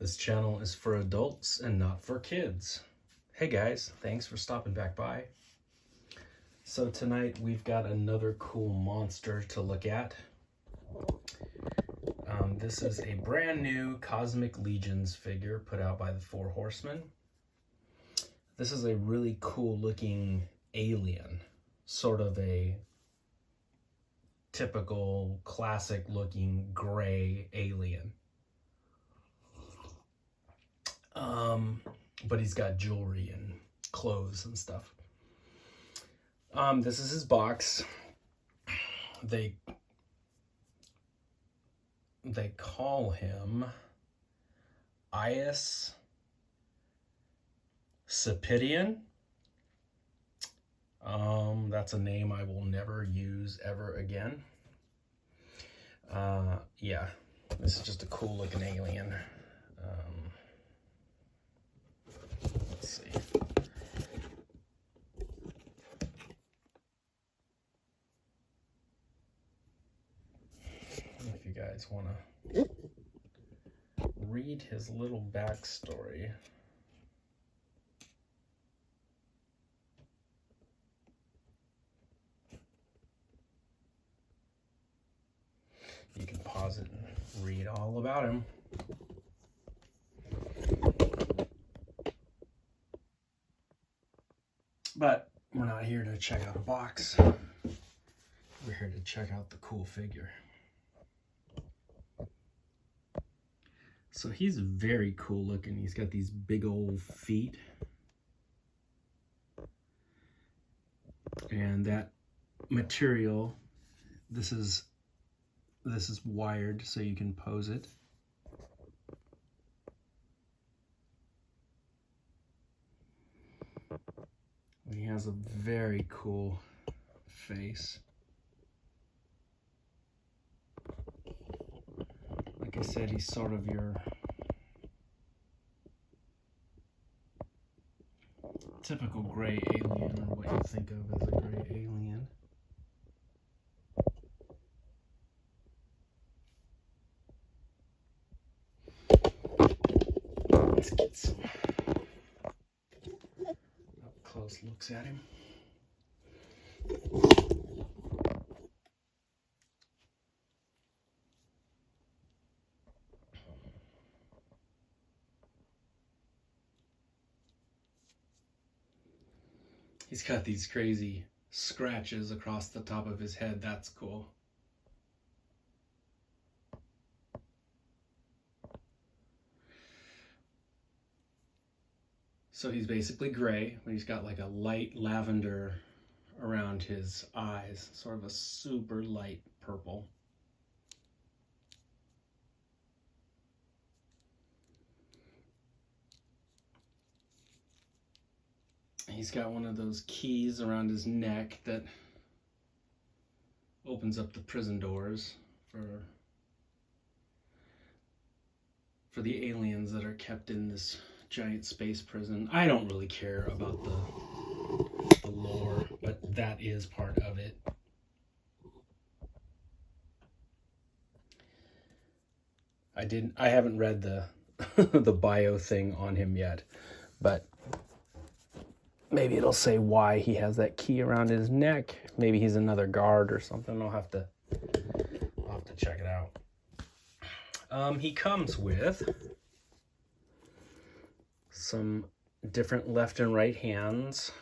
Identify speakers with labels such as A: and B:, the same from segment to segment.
A: This channel is for adults and not for kids. Hey guys, thanks for stopping back by. So tonight we've got another cool monster to look at. This is a brand new Cosmic Legions figure put out by the Four Horsemen. This is a really cool looking alien, sort of a typical classic looking gray alien. But he's got jewelry and clothes and stuff. This is his box. They call him Aius Cyppiteon. That's a name I will never use ever again. Yeah, this is just a cool looking alien. Let's see. If you guys want to read his little backstory. You can pause it and read all about him. But we're not here to check out a box. We're here to check out the cool figure. So he's very cool looking. He's got these big old feet. And that material, this is wired so you can pose it. He has a very cool face. Like I said, he's sort of your typical gray alien, or what you think of as a gray alien. Let's get some up close looks at him. He's got these crazy scratches across the top of his head. That's cool. So he's basically gray, but he's got like a light lavender around his eyes, sort of a super light purple. He's got one of those keys around his neck that opens up the prison doors for the aliens that are kept in this giant space prison. I don't really care about the lore, but that is part of it. I haven't read the the bio thing on him yet, but maybe it'll say why he has that key around his neck. Maybe he's another guard or something. I'll have to check it out. He comes with some different left and right hands.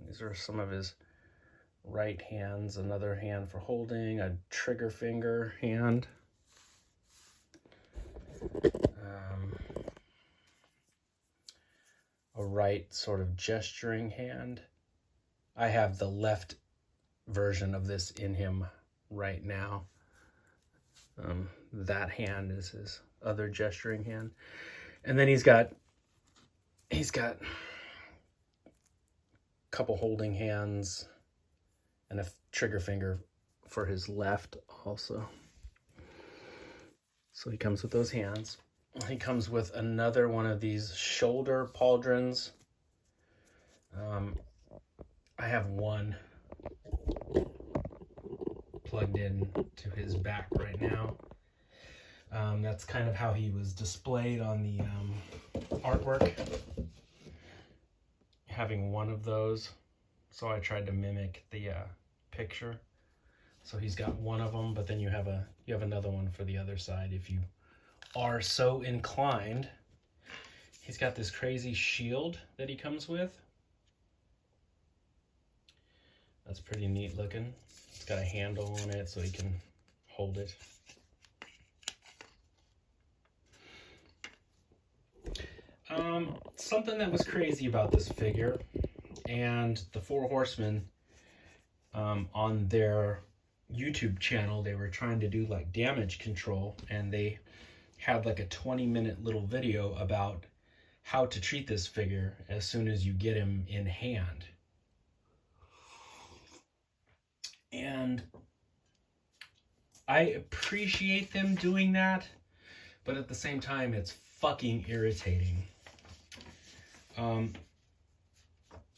A: These are some of his right hands. Another hand for holding, a trigger finger hand. A right sort of gesturing hand. I have the left version of this in him right now. That hand is his other gesturing hand. And then he's got a couple holding hands and a trigger finger for his left also. So he comes with those hands. He comes with another one of these shoulder pauldrons. I have one plugged in to his back right now. That's kind of how he was displayed on the artwork, having one of those. So I tried to mimic the picture. So he's got one of them, but then you have another one for the other side if you are so inclined. He's got this crazy shield that he comes with. That's pretty neat looking. It's got a handle on it so he can hold it. Something that was crazy about this figure and the Four Horsemen, on their YouTube channel, they were trying to do like damage control, and they had like a 20-minute little video about how to treat this figure as soon as you get him in hand. And I appreciate them doing that, but at the same time, it's fucking irritating.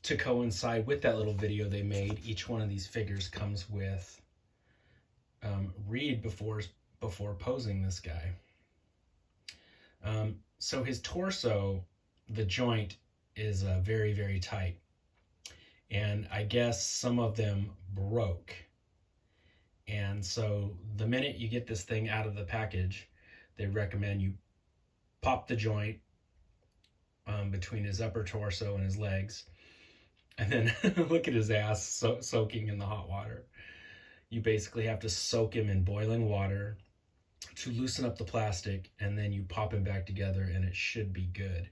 A: To coincide with that little video they made, each one of these figures comes with read before posing this guy. So his torso, the joint is very, very tight. And I guess some of them broke. And so the minute you get this thing out of the package, they recommend you pop the joint between his upper torso and his legs. And then look at his ass soaking in the hot water. You basically have to soak him in boiling water to loosen up the plastic, and then you pop him back together and it should be good.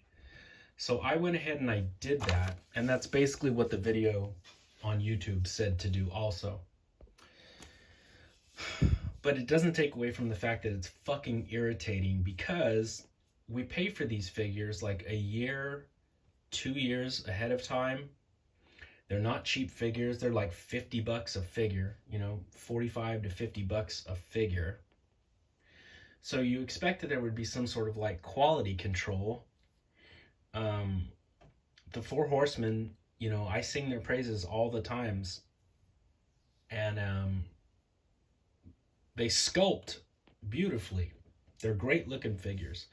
A: So I went ahead and I did that, and that's basically what the video on YouTube said to do also. But it doesn't take away from the fact that it's fucking irritating, because we pay for these figures like a year, 2 years ahead of time. They're not cheap figures. They're like $50 a figure, you know, 45 to $50 a figure. So you expect that there would be some sort of like quality control. The Four Horsemen, you know, I sing their praises all the times, and they sculpt beautifully. They're great looking figures.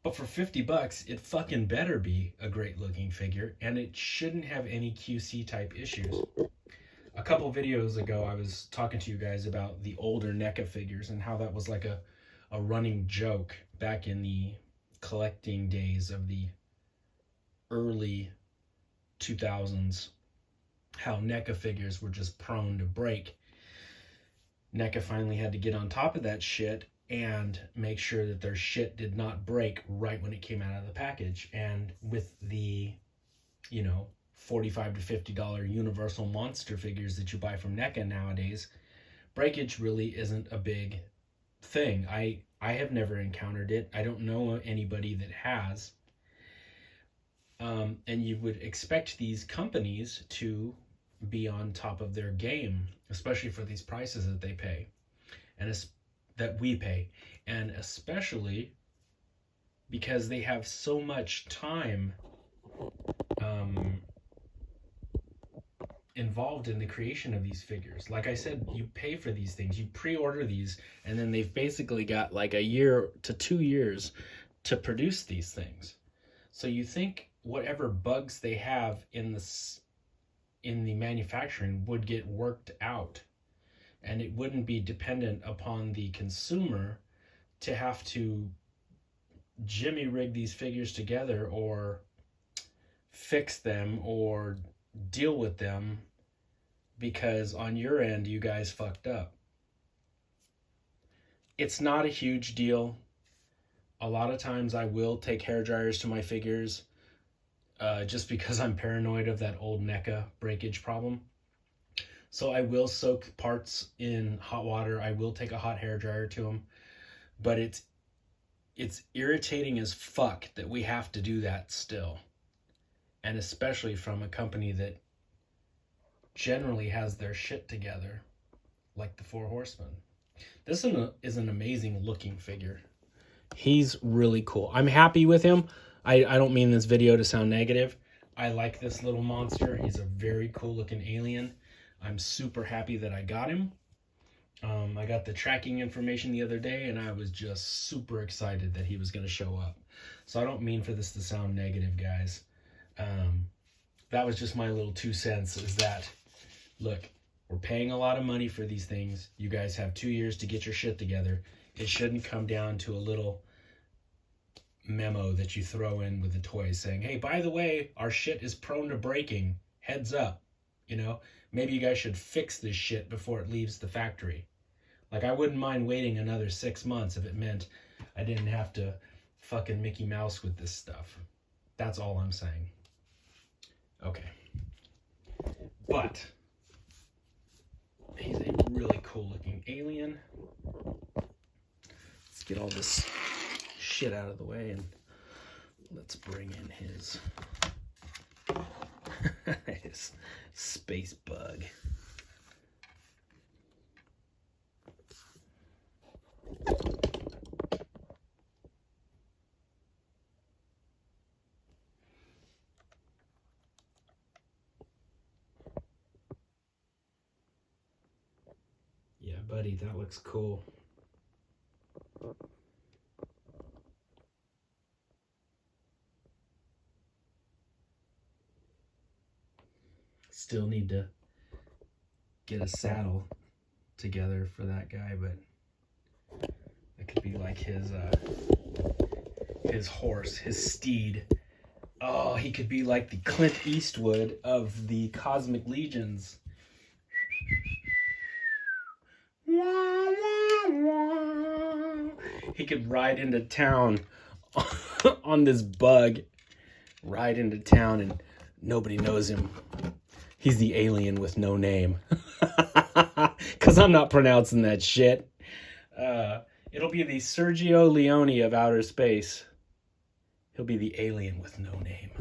A: But for $50, it fucking better be a great looking figure, and it shouldn't have any QC type issues. A couple videos ago, I was talking to you guys about the older NECA figures and how that was like a running joke back in the collecting days of the early 2000s, how NECA figures were just prone to break. NECA finally had to get on top of that shit and make sure that their shit did not break right when it came out of the package. And with the, you know, $45 to $50 Universal monster figures that you buy from NECA nowadays, breakage really isn't a big thing. I have never encountered it. I don't know anybody that has. And you would expect these companies to be on top of their game, especially for these prices that they pay, and that we pay, and especially because they have so much time involved in the creation of these figures. Like I said, you pay for these things, you pre-order these, and then they've basically got like a year to 2 years to produce these things. So you think whatever bugs they have in the manufacturing would get worked out, and it wouldn't be dependent upon the consumer to have to jimmy rig these figures together or fix them or deal with them because on your end you guys fucked up. It's not a huge deal. A lot of times I will take hair dryers to my figures just because I'm paranoid of that old NECA breakage problem. So I will soak parts in hot water. I will take a hot hair dryer to them, but it's irritating as fuck that we have to do that still. And especially from a company that generally has their shit together, like the Four Horsemen. This is an amazing looking figure. He's really cool. I'm happy with him. I don't mean this video to sound negative. I like this little monster. He's a very cool looking alien. I'm super happy that I got him. I got the tracking information the other day, and I was just super excited that he was going to show up. So I don't mean for this to sound negative, guys. That was just my little 2 cents, is that, look, we're paying a lot of money for these things. You guys have 2 years to get your shit together. It shouldn't come down to a little memo that you throw in with the toys saying, hey, by the way, our shit is prone to breaking. Heads up. Maybe you guys should fix this shit before it leaves the factory. Like, I wouldn't mind waiting another 6 months if it meant I didn't have to fucking Mickey Mouse with this stuff. That's all I'm saying. Okay. But he's a really cool looking alien. Let's get all this shit out of the way and let's bring in his his space bug. Yeah, buddy, that looks cool. Still need to get a saddle together for that guy, but it could be like his horse, his steed. Oh, he could be like the Clint Eastwood of the Cosmic Legions. He could ride into town on this bug, ride into town, and nobody knows him. He's the alien with no name. Because I'm not pronouncing that shit. It'll be the Sergio Leone of outer space. He'll be the alien with no name.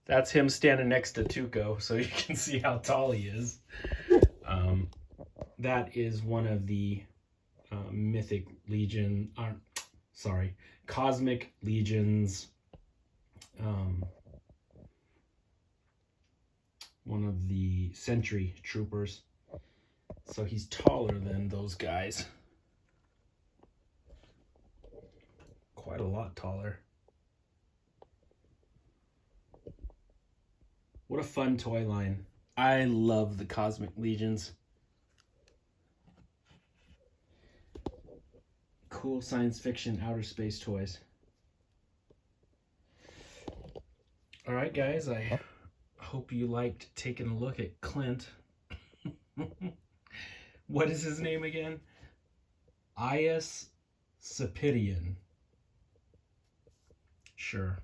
A: That's him standing next to Tuco, so you can see how tall he is. That is one of the Mythic Legion, Cosmic Legions. One of the Sentry Troopers. So he's taller than those guys. Quite a lot taller. What a fun toy line. I love the Cosmic Legions. Cool science fiction outer space toys. All right, guys, I hope you liked taking a look at Clint. What is his name again? Aius Cyppiteon. Sure.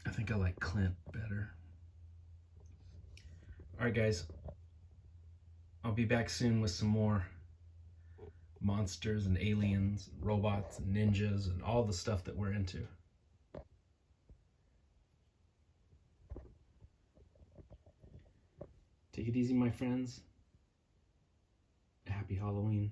A: I think I like Clint better. All right, guys. I'll be back soon with some more monsters and aliens, and robots and ninjas, and all the stuff that we're into. Take it easy, my friends. Happy Halloween.